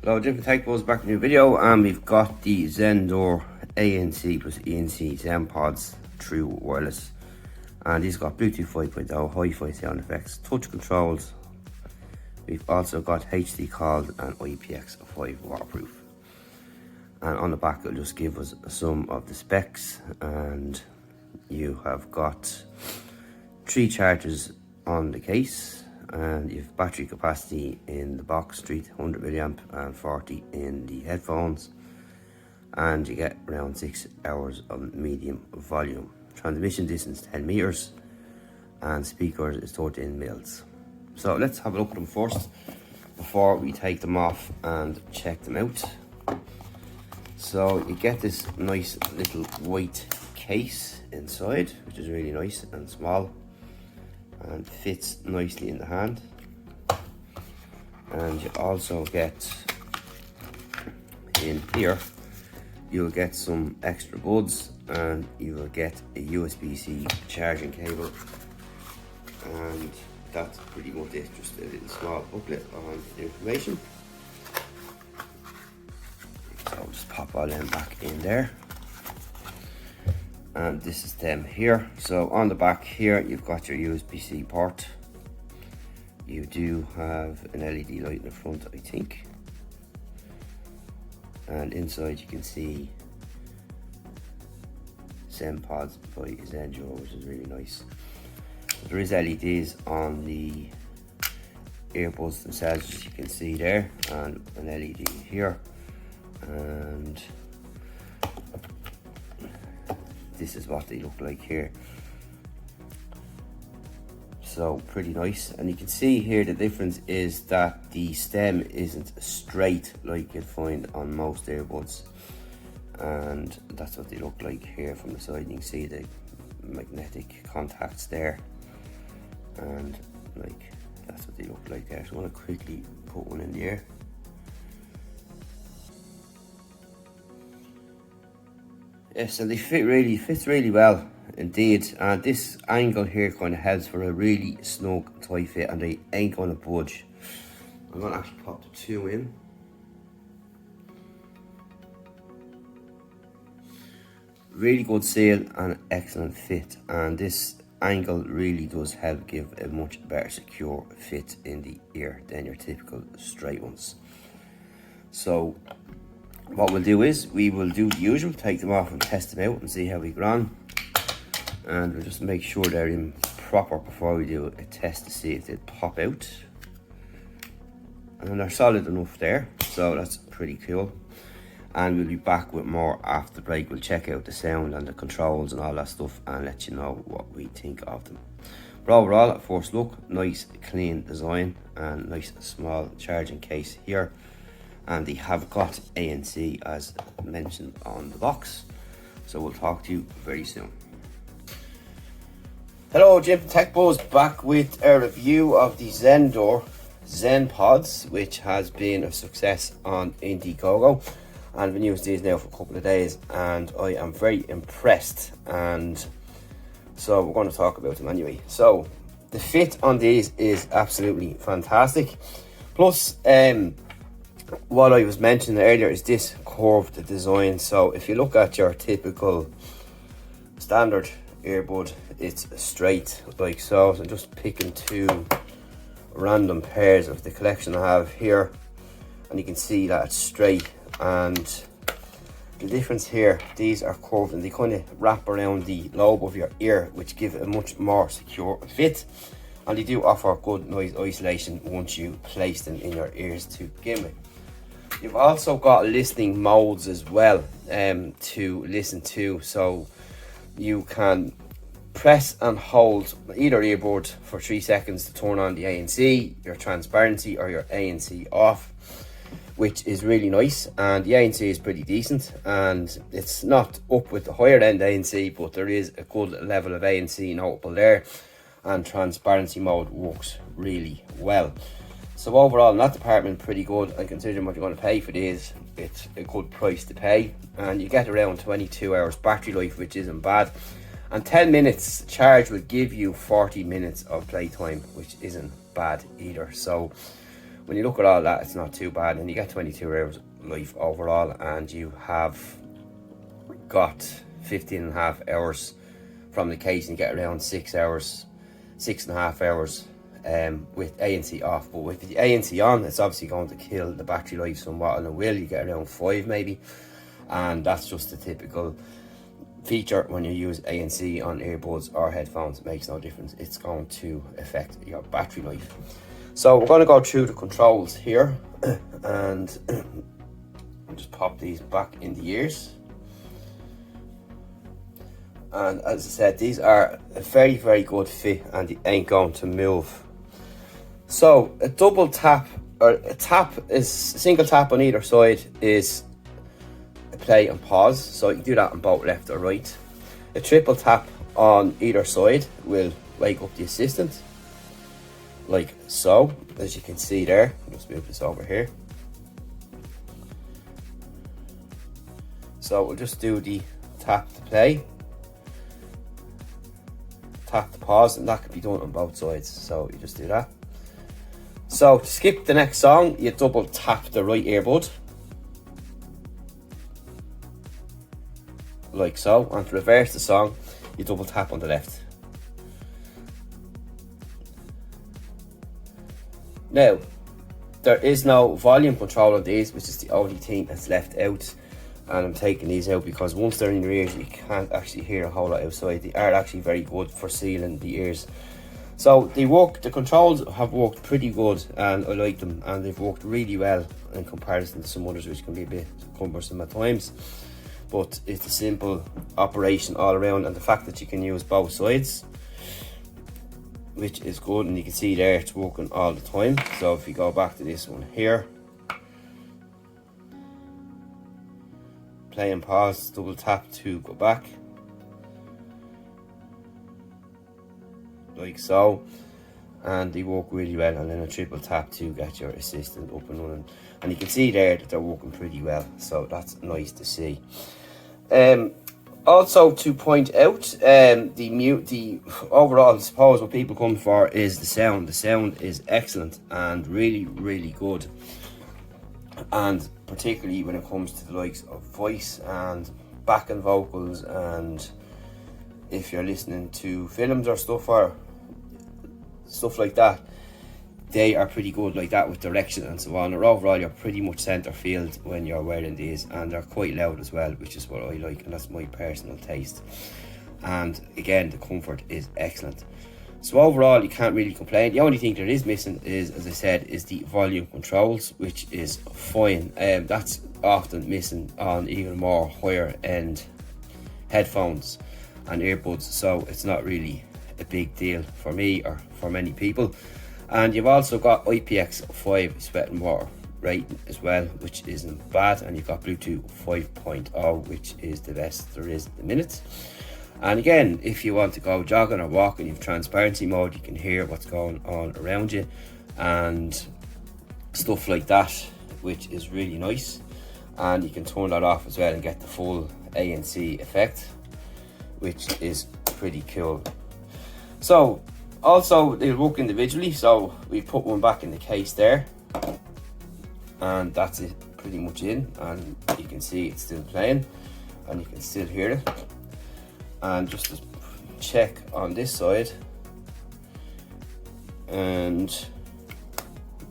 Hello, Different Tech Buzz, back with a new video, and we've got the Zendure ANC plus ENC Zenpods True Wireless, and these got Bluetooth 5.0, Hi-Fi sound effects, touch controls. We've also got HD calls and IPX5 waterproof. And on the back it'll just give us some of the specs, and you have got 3 chargers on the case, and you've battery capacity in the box, 100 milliamp and 40 in the headphones, and you get around 6 hours of medium volume. Transmission distance 10 meters, and speakers is 13 mils. So let's have a look at them first before we take them off and check them out. So you get this nice little white case inside, which is really nice and small and fits nicely in the hand. And you also get in here, you'll get some extra buds, and you will get a Usbc charging cable, and that's pretty much it. Just a little small booklet on information. So I'll just pop all them back in there. And this is them here. So on the back here you've got your USB-C port. You do have an LED light in the front, I think, and inside you can see Zenpods by Zendure, which is really nice. There is LEDs on the earbuds themselves, as you can see there, and an LED here, and this is what they look like here. So pretty nice. And you can see here the difference is that the stem isn't straight like you'd find on most earbuds, and that's what they look like here from the side. You can see the magnetic contacts there, and like that's what they look like there. So I'm going to quickly put one in the air. Yes, and they fits really well indeed, and this angle here kind of helps for a really snug tight fit, and they ain't going to budge. I'm going to actually pop the 2 in. Really good seal and excellent fit, and this angle really does help give a much better secure fit in the ear than your typical straight ones. So what we'll do is we will do the usual, take them off and test them out and see how we get on, and we'll just make sure they're in proper before we do a test to see if they pop out. And they're solid enough there, so that's pretty cool. And we'll be back with more after the break. We'll check out the sound and the controls and all that stuff and let you know what we think of them. But overall, at first look, nice clean design and nice small charging case here. And they have got ANC as mentioned on the box. So we'll talk to you very soon. Hello, Different Tech Buzz, back with a review of the Zendure Zenpods, which has been a success on Indiegogo. And I've been using these now for a couple of days, and I am very impressed. And so we're going to talk about them anyway. So the fit on these is absolutely fantastic. Plus, what I was mentioning earlier is this curved design. So if you look at your typical standard earbud, it's straight like so. So I'm just picking 2 random pairs of the collection I have here, and you can see that it's straight. And the difference here, these are curved and they kind of wrap around the lobe of your ear, which give it a much more secure fit. And they do offer good noise isolation once you place them in your ears to begin with. You've also got listening modes as well to listen to, so you can press and hold either earbud for 3 seconds to turn on the ANC, your transparency, or your ANC off, which is really nice. And the ANC is pretty decent, and it's not up with the higher end ANC, but there is a good level of ANC notable there, and transparency mode works really well. So overall in that department, pretty good, and considering what you're going to pay for these, it's a good price to pay. And you get around 22 hours battery life, which isn't bad, and 10 minutes charge will give you 40 minutes of playtime, which isn't bad either. So when you look at all that, it's not too bad, and you get 22 hours life overall, and you have got 15.5 hours from the case, and you get around 6.5 hours with ANC off. But with the ANC on, it's obviously going to kill the battery life somewhat, and it will. You get around 5 maybe, and that's just a typical feature when you use ANC on earbuds or headphones. It makes no difference. It's going to affect your battery life. So we're going to go through the controls here, and I'll just pop these back in the ears. And as I said, these are a very, very good fit, and they ain't going to move. So a double tap, or a single tap on either side is a play and pause. So you can do that on both left or right. A triple tap on either side will wake up the assistant, like so, as you can see there. Let's move this over here. So we'll just do the tap to play, tap to pause, and that can be done on both sides. So you just do that. So to skip the next song, you double tap the right earbud, like so, and to reverse the song, you double tap on the left. Now, there is no volume control on these, which is the only thing that's left out, and I'm taking these out because once they're in your ears, you can't actually hear a whole lot outside. They are actually very good for sealing the ears. So the controls have worked pretty good, and I like them, and they've worked really well in comparison to some others which can be a bit cumbersome at times. But it's a simple operation all around, and the fact that you can use both sides, which is good, and you can see there it's working all the time. So if you go back to this one here, play and pause, double tap to go back, like so, and they work really well. And then a triple tap to get your assistant up and running, and you can see there that they're working pretty well, so that's nice to see. Also to point out, the overall, I suppose what people come for is the sound. The sound is excellent and really, really good, and particularly when it comes to the likes of voice and backing vocals, and if you're listening to films or stuff like that, they are pretty good like that with direction and so on. Or overall, you're pretty much center field when you're wearing these, and they're quite loud as well, which is what I like, and that's my personal taste. And again, the comfort is excellent. So overall, you can't really complain. The only thing that is missing is, as I said, is the volume controls, which is fine. That's often missing on even more higher end headphones and earbuds, so it's not really a big deal for me or for many people. And you've also got IPX5 sweat and water rating as well, which isn't bad, and you've got Bluetooth 5.0, which is the best there is at the minute. And again, if you want to go jogging or walking, you have transparency mode, you can hear what's going on around you and stuff like that, which is really nice. And you can turn that off as well and get the full ANC effect, which is pretty cool. So also, they work individually, so we put one back in the case there, and that's it pretty much in, and you can see it's still playing, and you can still hear it. And just to check on this side, and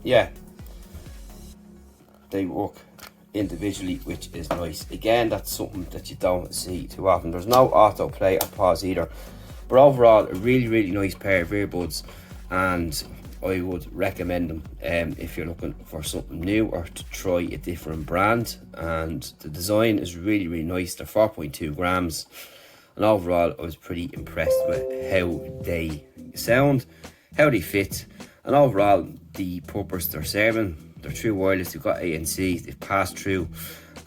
yeah, they work individually, which is nice. Again, that's something that you don't see too often. There's no autoplay or pause either. But overall, a really, really nice pair of earbuds, and I would recommend them if you're looking for something new or to try a different brand. And the design is really, really nice. They're 4.2 grams, and overall, I was pretty impressed with how they sound, how they fit, and overall, the purpose they're serving. They're true wireless, they've got ANC, they've passed through,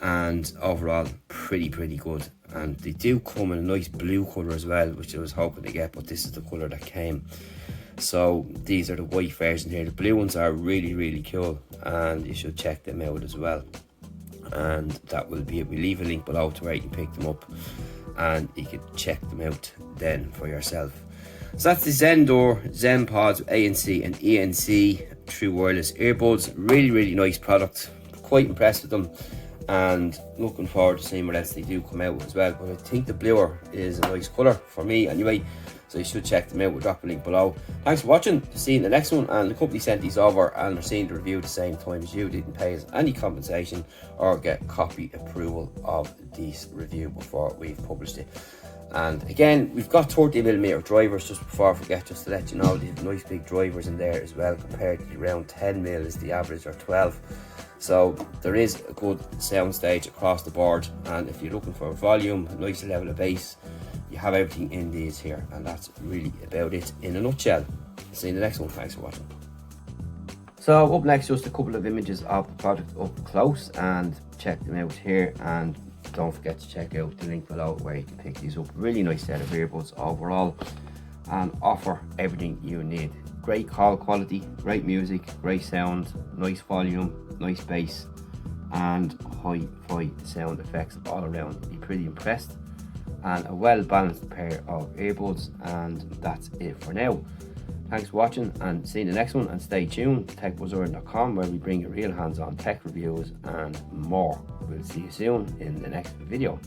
and overall, pretty good. And they do come in a nice blue colour as well, which I was hoping to get, but this is the colour that came. So these are the white version here. The blue ones are really, really cool, and you should check them out as well. And that will be it. We leave a link below to where you can pick them up, and you can check them out then for yourself. So that's the Zendure Zenpods ANC and ENC true wireless earbuds. Really nice product. Quite impressed with them, and looking forward to seeing what else they do come out with as well. But I think the bluer is a nice colour for me anyway, so you should check them out. We'll drop a link below. Thanks for watching. See you in the next one. And the company sent these over and are seeing the review at the same time as you. Didn't pay us any compensation or get copy approval of this review before we've published it. And again, we've got 30mm drivers, just before I forget, just to let you know, they have nice big drivers in there as well, compared to around 10mm is the average, or 12. So there is a good sound stage across the board, and if you're looking for volume, a nice level of bass, you have everything in these here, and that's really about it in a nutshell. See you in the next one. Thanks for watching. So up next, just a couple of images of the product up close, and check them out here, and don't forget to check out the link below where you can pick these up. Really nice set of earbuds overall, and offer everything you need. Great call quality, great music, great sound, nice volume, nice bass, and hi-fi sound effects all around. Be pretty impressed. And a well balanced pair of earbuds, and that's it for now. Thanks for watching, and see you in the next one, and stay tuned to techbuzzword.com, where we bring you real hands-on tech reviews and more. We'll see you soon in the next video.